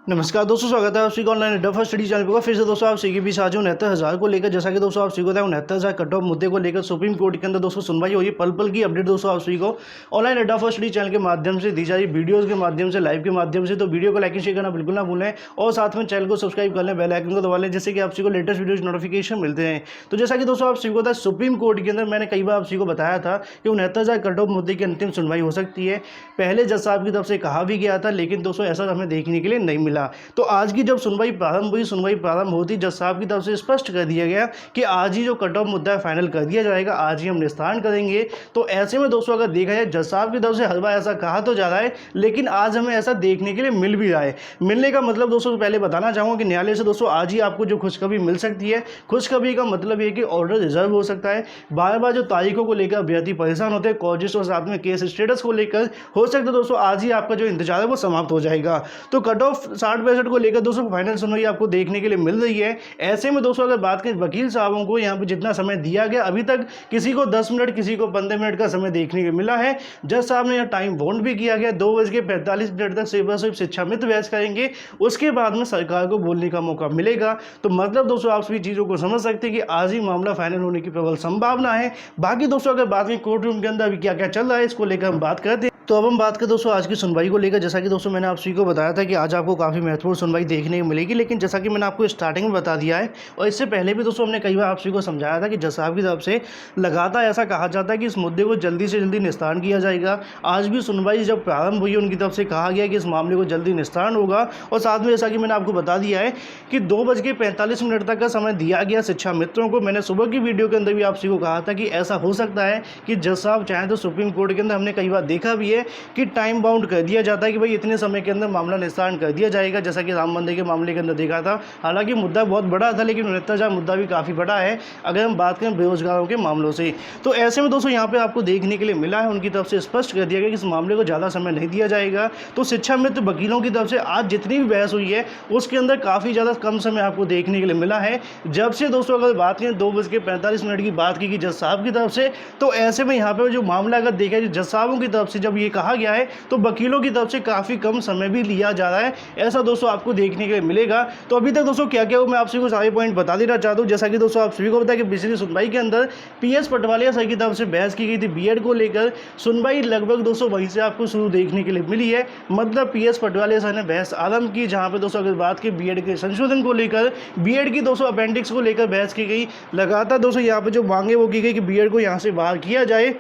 नमस्कार दोस्तों, स्वागत है आपसी ऑनलाइन अड्डा फर्स्ट स्टडी चैनल पर। फिर से दोस्तों आप के बीच आज 69,000 को लेकर, जैसा कि दोस्तों आप को 69,000 कट ऑफ मुद्दे को लेकर सुप्रीम कोर्ट के अंदर दोस्तों सुनवाई हो रही है। पल पल की अपडेट दोस्तों आप को ऑनलाइन अड्डा फर्स्ट स्टडी चैनल के माध्यम से दी जा रही वीडियोज़ के माध्यम से, लाइव के माध्यम से। तो वीडियो को लाइक शेयर करना बिल्कुल ना भूलें और साथ में चैनल को सब्सक्राइब कर लें, बेल आइकन को दबा लें, जिससे कि आपको लेटेस्ट वीडियोज नोटिफिकेशन मिलते हैं। तो जैसा कि दोस्तों आप को था, सुप्रीम कोर्ट के अंदर मैंने कई बार आपको बताया था कि 69,000 कट ऑफ मुद्दे की अंतिम सुनवाई हो सकती है। पहले जज साहब की तरफ से कहा भी गया था, लेकिन दोस्तों ऐसा हमें देखने के लिए नहीं मिला। तो आज की जब सुनवाई प्रारंभ होती, जज साहब की तरफ से स्पष्ट कर दिया गया कि आज ही जो कट ऑफ मुद्दा है फाइनल कर दिया जाएगा, आज ही हम निस्तारण करेंगे। तो ऐसे में दोस्तों अगर देखा जाए, जज साहब की तरफ से हर बार ऐसा कहा तो जा रहा है, लेकिन आज हमें ऐसा देखने के लिए मिल भी रहा है। मिलने का मतलब दोस्तों पहले बताना चाहूँगा कि न्यायालय से दोस्तों आज ही आपको जो खुशखबरी मिल सकती है। खुशखबरी का मतलब ये कि ऑर्डर रिजर्व हो सकता है। बार बार जो तारीखों को लेकर अभ्यर्थी परेशान होते हैं, कॉजेस और साथ में केस स्टेटस को लेकर, हो सकता है दोस्तों आज ही आपका जो इंतजार है वो समाप्त हो जाएगा। तो कट ऑफ 60-65 को लेकर दोस्तों फाइनल सुनवाई आपको देखने के लिए मिल रही है। ऐसे में दोस्तों अगर बात करें, वकील साहबों को यहाँ पे जितना समय दिया गया, अभी तक किसी को 10 मिनट, किसी को 15 मिनट का समय देखने को मिला है। जज साहब ने यहाँ टाइम बाउंड भी किया गया, 2:45 तक सिर्फ शिक्षा मित्र बहस करेंगे, उसके बाद में सरकार को बोलने का मौका मिलेगा। तो मतलब दोस्तों आप सभी चीज़ों को समझ सकते हैं कि आज ही मामला फाइनल होने की प्रबल संभावना है। बाकी दोस्तों अगर बात करें कोर्ट रूम के अंदर अभी क्या क्या चल रहा है, इसको लेकर हम बात करते हैं। तो अब हम बात करें दोस्तों आज की सुनवाई को लेकर। जैसा कि दोस्तों मैंने आप सभी को बताया था कि आज आपको काफ़ी महत्वपूर्ण सुनवाई देखने को मिलेगी, लेकिन जैसा कि मैंने आपको स्टार्टिंग में बता दिया है और इससे पहले भी दोस्तों हमने कई बार आप सभी को समझाया था कि जज साहब की तरफ से लगातार ऐसा कहा जाता है कि इस मुद्दे को जल्दी से जल्दी निस्तारण किया जाएगा। आज भी सुनवाई जब प्रारंभ हुई, उनकी तरफ से कहा गया कि इस मामले को जल्दी निस्तारण होगा। और साथ में जैसा कि मैंने आपको बता दिया है कि 2:45 तक का समय दिया गया शिक्षा मित्रों को। मैंने सुबह की वीडियो के अंदर भी आप सभी को कहा था कि ऐसा हो सकता है कि जज साहब चाहें तो सुप्रीम कोर्ट के अंदर, हमने कई बार देखा भी है कि टाइम बाउंड कर दिया जाता है कि भाई इतने समय के अंदर मामला निस्तारण कर दिया जाएगा, जैसा कि राम मंदिर के मामले के अंदर देखा था। हालांकि मुद्दा बहुत बड़ा था, लेकिन 69,000 मुद्दा भी काफ़ी बड़ा है अगर हम बात करें बेरोजगारों के मामलों से। तो ऐसे में दोस्तों यहाँ पे आपको देखने के लिए मिला है, उनकी तरफ से स्पष्ट कर दिया गया कि इस मामले को ज़्यादा समय नहीं दिया जाएगा। तो शिक्षा मित्र वकीलों की तरफ से आज जितनी भी बहस हुई है, उसके अंदर काफ़ी ज़्यादा कम समय आपको देखने के लिए मिला है। जब से दोस्तों अगर बात करें 2:45 की बात की जज साहब की तरफ से, तो ऐसे में यहाँ पर जो मामला अगर देखा जाए, जज साहबों की तरफ से जब ये कहा गया है, तो वकीलों की तरफ से काफ़ी कम समय भी लिया जा रहा है। ऐसा दोस्तों आपको देखने के लिए मिलेगा। तो अभी तक दोस्तों क्या क्या हो, मैं आप सभी को सारे पॉइंट बता देना चाहता हूँ। जैसा कि दोस्तों आप सभी को पता है कि पिछली सुनवाई के अंदर पीएस पटवालिया सर की तरफ से बहस की गई थी बीएड को लेकर। सुनवाई लगभग दोस्तों वहीं से आपको शुरू देखने के लिए मिली है। मतलब पीएस पटवालिया सर ने बहस आरंभ की, जहाँ पे दोस्तों अगर बात की बीएड के संशोधन को लेकर, बीएड की दोस्तों अपेंडिक्स को लेकर बहस की गई। लगातार दोस्तों यहाँ पे जो मांगे वो की गई कि बीएड को यहाँ से बाहर किया जाए।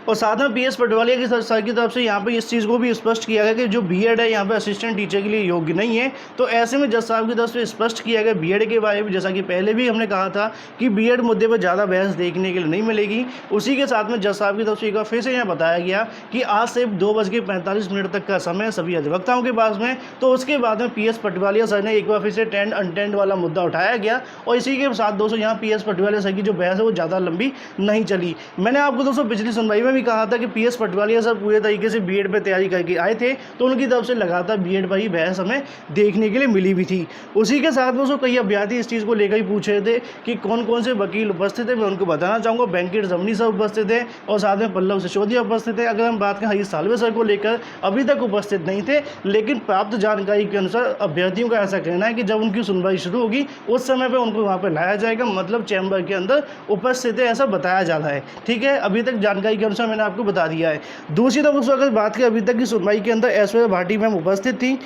और साथ में पीएस पटवालिया की सर की तरफ से यहाँ पे इस चीज़ को भी स्पष्ट किया गया कि जो बीएड है यहाँ पे असिस्टेंट टीचर के लिए योग्य नहीं है। तो ऐसे में जज साहब की तरफ से स्पष्ट किया गया बीएड के बारे में, जैसा कि पहले भी हमने कहा था कि बीएड मुद्दे पर ज़्यादा बहस देखने के लिए नहीं मिलेगी। उसी के साथ में जज साहब की तरफ से एक बार फिर से यहाँ बताया गया कि आज सिर्फ 2:45 तक का समय सभी अधिवक्ताओं के पास में। तो उसके बाद में पीएस पटवालिया सर ने एक बार फिर से टेंड अनटेंड वाला मुद्दा उठाया गया। और इसी के साथ दोस्तों यहाँ पीएस पटवालिया सर की जो बहस है वो ज़्यादा लंबी नहीं चली। मैंने आपको दोस्तों पिछली सुनवाई में भी कहा था कि पीएस पटवालिया सर पूरे तरीके से बीएड पे तैयारी करके आए थे, तो उनकी तरफ से लगातार बीएड पर ही बहस हमें देखने के लिए मिली भी थी। उसी के साथ दोस्तों कई अभ्यर्थी इस चीज़ को लेकर ही पूछ रहे थे कि कौन कौन से वकील उपस्थित थे। मैं उनको बताना चाहूँगा, वेंकट जमनी सर उपस्थित थे और साथ में पल्लव सिसोदिया उपस्थित थे। अगर हम बात करें हरीश साल्वे सर को लेकर, अभी तक उपस्थित नहीं थे, लेकिन प्राप्त जानकारी के अनुसार अभ्यर्थियों का ऐसा कहना है कि जब उनकी सुनवाई शुरू होगी उस समय पर उनको वहाँ पर लाया जाएगा, मतलब चैम्बर के अंदर उपस्थित है, ऐसा बताया जा रहा है। ठीक है, अभी तक जानकारी के अनुसार मैंने आपको बता दिया है। दूसरी तरफ दोस्तों अगर बात करें, अभी तक की सुनवाई के अंदर ऐश्वर्या भाटी मैम उपस्थित थी।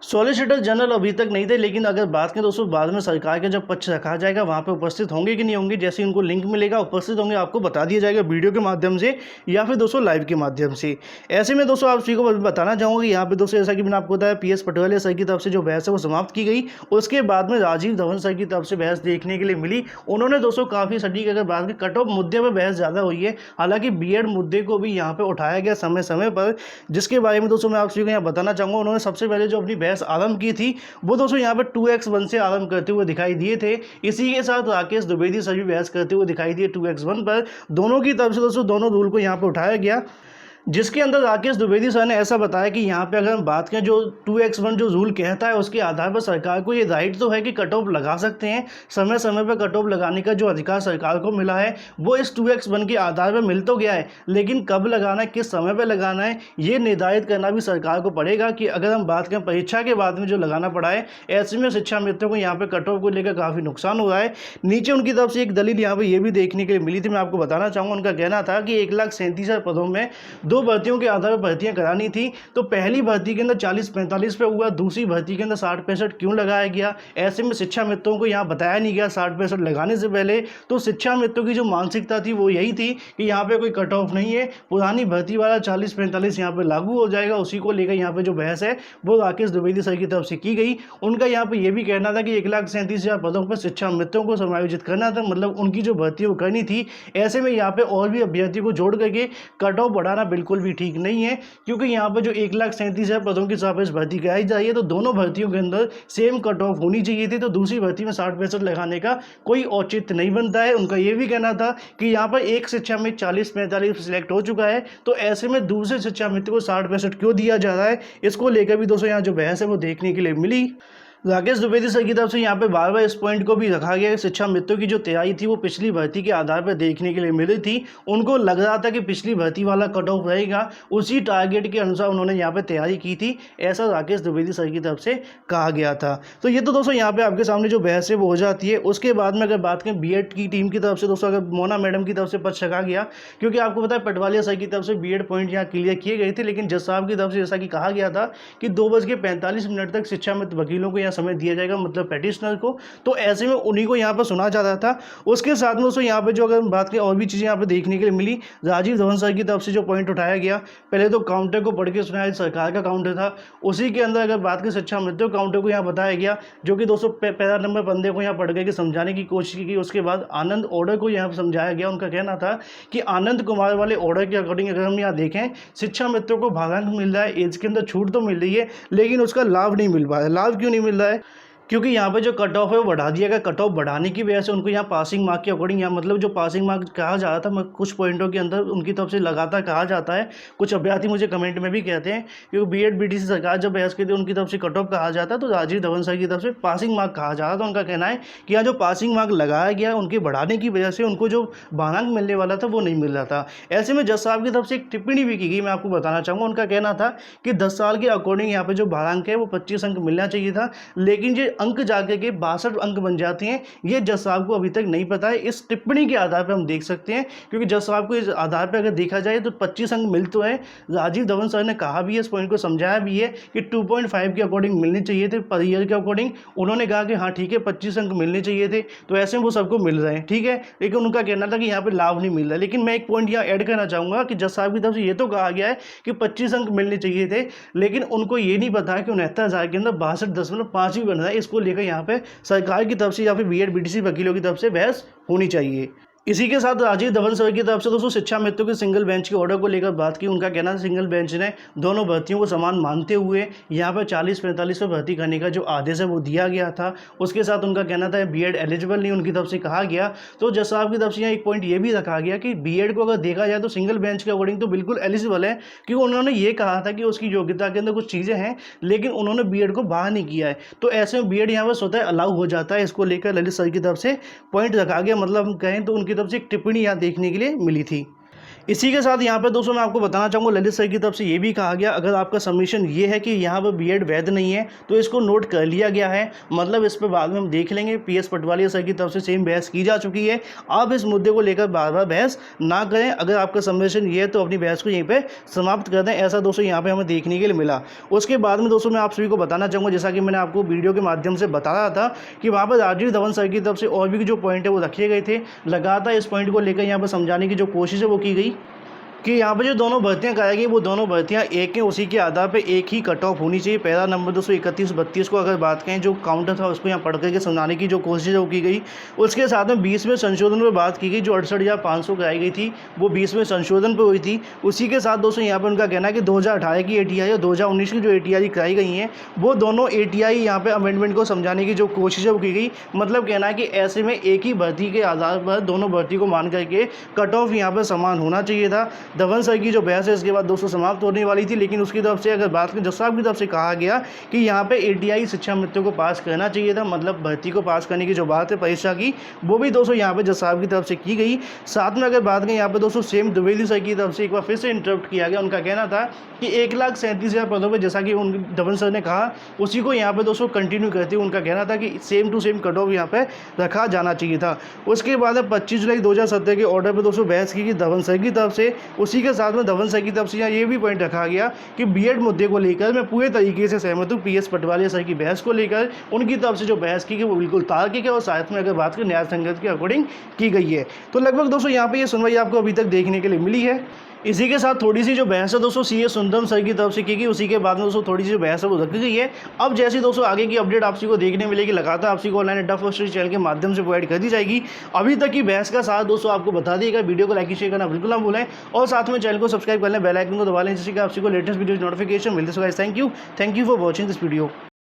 सॉलिसिटर जनरल अभी तक नहीं थे, लेकिन अगर बात करें दोस्तों बाद में सरकार का जब पक्ष रखा जाएगा वहाँ पे उपस्थित होंगे कि नहीं होंगे, जैसे ही उनको लिंक मिलेगा उपस्थित होंगे, आपको बता दिया जाएगा वीडियो के माध्यम से या फिर दोस्तों लाइव के माध्यम से। ऐसे में दोस्तों आप सभी को बताना चाहूँगा कि यहाँ पे दोस्तों जैसा कि मैंने आपको बताया पीएस पटवालिया सर की तरफ से जो बहस है वो समाप्त की गई। उसके बाद में राजीव धवन सर की तरफ से बहस देखने के लिए मिली। उन्होंने दोस्तों काफ़ी सटीक अगर बात की कट ऑफ मुद्दे पर बहस ज़्यादा हुई है। हालांकि बीएड मुद्दे को भी यहाँ पर उठाया गया समय समय पर, जिसके बारे में दोस्तों मैं आप सभी को यहाँ बताना चाहूँगा। उन्होंने सबसे पहले जो अपनी बहस आरंभ की थी वो दोस्तों यहाँ पर 2x1 से आरंभ करते हुए दिखाई दिए थे। इसी के साथ राकेश द्विवेदी सर भी बहस करते हुए दिखाई दिए 2x1 पर। दोनों की तरफ से दोस्तों दोनों रूल को यहाँ पर उठाया गया। जिसके अंदर राकेश द्विवेदी सर ने ऐसा बताया कि यहाँ पे अगर हम बात करें जो 2x1 जो रूल कहता है उसके आधार पर सरकार को ये राइट तो है कि कट ऑफ लगा सकते हैं, समय समय पर कट ऑफ लगाने का जो अधिकार सरकार को मिला है वो इस 2x1 के आधार पर मिल तो गया है, लेकिन कब लगाना है, किस समय पर लगाना है, ये निर्धारित करना भी सरकार को पड़ेगा। कि अगर हम बात करें परीक्षा के बाद में जो लगाना पड़ा है, ऐसे में शिक्षा मित्रों को यहाँ पर कट ऑफ को लेकर काफ़ी नुकसान हो रहा है। नीचे उनकी तरफ से एक दलील यहाँ पर ये भी देखने के लिए मिली थी, मैं आपको बताना चाहूँगा। उनका कहना था कि 1,37,000 पदों में 2 भर्तियों के आधार पर भर्तियां करानी थी, तो पहली भर्ती के अंदर 40-45 पे हुआ, दूसरी भर्ती के अंदर 60-65 क्यों लगाया गया। ऐसे में शिक्षा मित्रों को यहाँ बताया नहीं गया 60-65 लगाने से पहले। तो शिक्षा मित्रों की जो मानसिकता थी वो यही थी कि यहाँ पे कोई कट ऑफ नहीं है, पुरानी भर्ती वाला 40-45 यहाँ पे लागू हो जाएगा। उसी को लेकर यहाँ पे जो बहस है वो राकेश द्विवेदी सर की तरफ से की गई। उनका यहाँ पे ये भी कहना था कि 1,37,000 पदों पर शिक्षा मित्रों को समायोजित करना था, मतलब उनकी जो भर्ती वो करनी थी। ऐसे में यहाँ पे और भी अभ्यर्थियों को जोड़ करके कट ऑफ बढ़ाना बिल्कुल भी ठीक नहीं है, क्योंकि यहाँ पर जो 1,37,000 पदों की सापेक्ष भर्ती कराई जा रही है तो दोनों भर्तियों के अंदर सेम कट ऑफ होनी चाहिए थी। तो दूसरी भर्ती में 60-65 लगाने का कोई औचित्य नहीं बनता है। उनका ये भी कहना था कि यहाँ पर एक शिक्षा में 40-45 सिलेक्ट हो चुका है, तो ऐसे में दूसरे शिक्षा मित्र को 60-65 क्यों दिया जा रहा है, इसको लेकर भी दोस्तों यहाँ जो बहस है वो देखने के लिए मिली। राकेश द्विवेदी सर की तरफ से यहाँ पे बार बार इस पॉइंट को भी रखा गया कि शिक्षा मित्रों की जो तैयारी थी वो पिछली भर्ती के आधार पर देखने के लिए मिली थी। उनको लग रहा था कि पिछली भर्ती वाला कट ऑफ रहेगा, उसी टारगेट के अनुसार उन्होंने यहाँ पे तैयारी की थी, ऐसा राकेश द्विवेदी सर की तरफ से कहा गया था। तो ये तो दोस्तों यहाँ पे आपके सामने जो बहस है वो हो जाती है। उसके बाद में अगर बात करें बीएड की टीम की तरफ से, दोस्तों अगर मोना मैडम की तरफ से पक्ष रखा गया, क्योंकि आपको पता है पटवालिया सर की तरफ से बीएड पॉइंट यहाँ क्लियर किए गए थे, लेकिन जज साहब की तरफ से जैसा कि कहा गया था कि 2:45 तक शिक्षा मित्र वकीलों को यहाँ समय दिया जाएगा, मतलब पेटिशनर को। तो ऐसे में उन्हीं को यहाँ पर सुना जा रहा था। उसके साथ में दोस्तों यहाँ पे जो अगर बात करें और भी चीज़ें यहाँ पे देखने के लिए मिली, राजीव धवन सर की तरफ से जो पॉइंट उठाया गया, पहले तो काउंटर को पढ़ के सुनाया, सरकार का काउंटर था, उसी के अंदर अगर बात करें शिक्षा मित्रों काउंटर को यहाँ बताया गया, जो कि दोस्तों पैरा नंबर 15 को यहाँ पढ़ के समझाने की कोशिश की। उसके बाद आनंद ऑर्डर को यहाँ समझाया गया। उनका कहना था कि आनंद कुमार वाले ऑर्डर के अकॉर्डिंग अगर हम यहाँ देखें, शिक्षा मित्रों को भागांक मिल रहा है, एज के अंदर छूट तो मिल रही है, लेकिन उसका लाभ नहीं मिल पा रहा है। लाभ क्यों नहीं मिल रहा है? क्योंकि यहाँ पे जो कट ऑफ है वो बढ़ा दिया गया। कट ऑफ बढ़ाने की वजह से उनको यहाँ पासिंग मार्क के अकॉर्डिंग, यहाँ मतलब जो पासिंग मार्क कहा जा रहा था, कुछ पॉइंटों के अंदर उनकी तरफ से लगातार कहा जाता है, कुछ अभ्यर्थी मुझे कमेंट में भी कहते हैं, क्योंकि बीएड बीटीसी सरकार जब बहस की थी उनकी तरफ से कट ऑफ कहा जाता है, तो राजीव धवन सर की तरफ से पासिंग मार्क कहा जा रहा था। उनका कहना है कि यहाँ जो पासिंग मार्क लगाया गया उनके बढ़ाने की वजह से उनको जो भारांक मिलने वाला था वो नहीं मिल रहा था। ऐसे में जज साहब की तरफ से एक टिप्पणी भी की गई, मैं आपको बताना चाहूँगा। उनका कहना था कि 10 साल के अकॉर्डिंग यहाँ पे जो भारांक है वो 25 अंक मिलना चाहिए था, लेकिन ये अंक जाके के 62 अंक बन जाते हैं, ये जज साहब को अभी तक नहीं पता है। इस टिप्पणी के आधार पर हम देख सकते हैं, क्योंकि जज साहब को इस आधार पर अगर देखा जाए तो 25 अंक मिल तो है। राजीव धवन सर ने कहा भी है, इस पॉइंट को समझाया भी है कि 2.5 के अकॉर्डिंग मिलने चाहिए थे पर ईयर के अकॉर्डिंग। उन्होंने कहा कि हाँ ठीक है 25 अंक मिलने चाहिए थे, तो ऐसे में वो सबको मिल रहे हैं, ठीक है, लेकिन उनका कहना था कि यहाँ पे लाभ नहीं मिल रहा। लेकिन मैं एक पॉइंट यहाँ ऐड करना चाहूँगा कि जज साहब की तरफ से ये तो कहा गया है कि 25 अंक मिलने चाहिए थे, लेकिन उनको ये नहीं पता है कि 69,000 के अंदर 62.5 भी बन रहा है। इसको लेकर यहाँ पे सरकार की तरफ से या फिर बीएड बीटीसी वकीलों की तरफ से बहस होनी चाहिए। इसी के साथ राजीव धवन सर की तरफ से दोस्तों शिक्षा मित्रों के सिंगल बेंच के ऑर्डर को लेकर बात की। उनका कहना है सिंगल बेंच ने दोनों भर्तियों को समान मानते हुए यहाँ पर 40-45 पर भर्ती करने का जो आदेश है वो दिया गया था। उसके साथ उनका कहना था बीएड एलिजिबल नहीं उनकी तरफ से कहा गया। तो जज साहब की तरफ से यहाँ एक पॉइंट ये भी रखा गया कि बीएड को अगर देखा जाए तो सिंगल बेंच के अकॉर्डिंग तो बिल्कुल एलिजिबल है, क्योंकि उन्होंने ये कहा था कि उसकी योग्यता के अंदर कुछ चीज़ें हैं, लेकिन उन्होंने बीएड को बाहर नहीं किया है। तो ऐसे में बीएड यहाँ पर स्वतः अलाउ हो जाता है। इसको लेकर ललित सर की तरफ से पॉइंट रखा गया, मतलब हम कहें तो उनकी तरफ से एक टिप्पणी देखने के लिए मिली थी। इसी के साथ यहाँ पर दोस्तों मैं आपको बताना चाहूँगा ललित सर की तरफ से ये भी कहा गया, अगर आपका सबमिशन ये है कि यहाँ पर बीएड वैध नहीं है तो इसको नोट कर लिया गया है, मतलब इस पर बाद में हम देख लेंगे। पीएस पटवालिया सर की तरफ से सेम बहस की जा चुकी है। आप इस मुद्दे को लेकर बार बार बहस ना करें। अगर आपका सबमिशन ये है तो अपनी बहस को यहीं पर समाप्त कर दें, ऐसा दोस्तों यहाँ पर हमें देखने के लिए मिला। उसके बाद में दोस्तों मैं आप सभी को बताना चाहूँगा, जैसा कि मैंने आपको वीडियो के माध्यम से बता रहा था कि वहाँ पर राजीव धवन सर की तरफ से और भी जो पॉइंट है वो रखे गए थे। लगातार इस पॉइंट को लेकर यहाँ पर समझाने की जो कोशिश है वो की गई कि यहाँ पर जो दोनों भर्तियाँ कराई गई वो दोनों भर्तियाँ एक हैं, उसी के आधार पे एक ही कट ऑफ होनी चाहिए। पैरा नंबर 231-32 को अगर बात करें, जो काउंटर था उसको यहाँ पढ़ करके समझाने की जो कोशिश वो की गई। उसके साथ में 20वें संशोधन पर बात की गई, जो 68,500 कराई गई थी वो 20वें संशोधन पर हुई थी। उसी के साथ दोस्तों यहाँ पर उनका कहना है कि 2018 की ATI और 2019 की जो ATI कराई गई हैं वो दोनों ATI यहाँ पर अमेंडमेंट को समझाने की जो कोशिश है वो की गई। मतलब कहना है कि ऐसे में एक ही भर्ती के आधार पर दोनों भर्ती को मान करके कट ऑफ यहाँ पर समान होना चाहिए था। धवन सर की जो बहस है इसके बाद दोस्तों समाप्त होने वाली थी, लेकिन उसकी तरफ से अगर बात करें जज साहब की तरफ से कहा गया कि यहाँ पे ATI शिक्षा मित्रों को पास करना चाहिए था, मतलब भर्ती को पास करने की जो बात है परीक्षा की, वो भी दोस्तों यहाँ पे जज साहब की तरफ से की गई। साथ में अगर बात करें यहाँ पे दोस्तों सेम द्विवेदी सर की तरफ से एक बार फिर से इंटरप्ट किया गया। उनका कहना था कि 1,37,000 पदों पर जैसा कि धवन सर ने कहा उसी को यहाँ पे दोस्तों कंटिन्यू करते हुए उनका कहना था कि same to same cut off यहाँ पे रखा जाना चाहिए था। उसके बाद 25 जुलाई 2017 के ऑर्डर पे दोस्तों बहस की गई धवन सर की तरफ से। उसी के साथ में धवन सर की तरफ से यहाँ ये भी पॉइंट रखा गया कि बीएड मुद्दे को लेकर मैं पूरे तरीके से सहमत हूँ। PS पटवारिया सर की बहस को लेकर उनकी तरफ से जो बहस की गई वो बिल्कुल तार्किक है और साथ में अगर बात करें न्याय संगत के अकॉर्डिंग की गई है। तो लगभग दोस्तों यहाँ पे ये सुनवाई आपको अभी तक देखने के लिए मिली है। इसी के साथ थोड़ी सी जो बहस है दोस्तों CA सुंदरम सर की तरफ से की गई, उसी के बाद में दोस्तों थोड़ी सी जो बहस है वो रखी गई है। अब जैसे दोस्तों आगे की अपडेट आपसी को देखने मिलेगी, लगातार आपसी को ऑनलाइन अड्डा फर्स्ट चैनल के माध्यम से प्रोवाइड कर दी जाएगी। अभी तक की बहस का साथ दोस्तों आपको बता दिएगा। वीडियो को लाइक शेयर करना बिल्कुल ना भूलें और साथ में चैनल को सब्सक्राइब कर लें, बेल आइकन को दबा लें जिससे कि आपसी को लेटेस्ट वीडियो नोटिफिकेशन मिलते। So guys thank you for watching this video.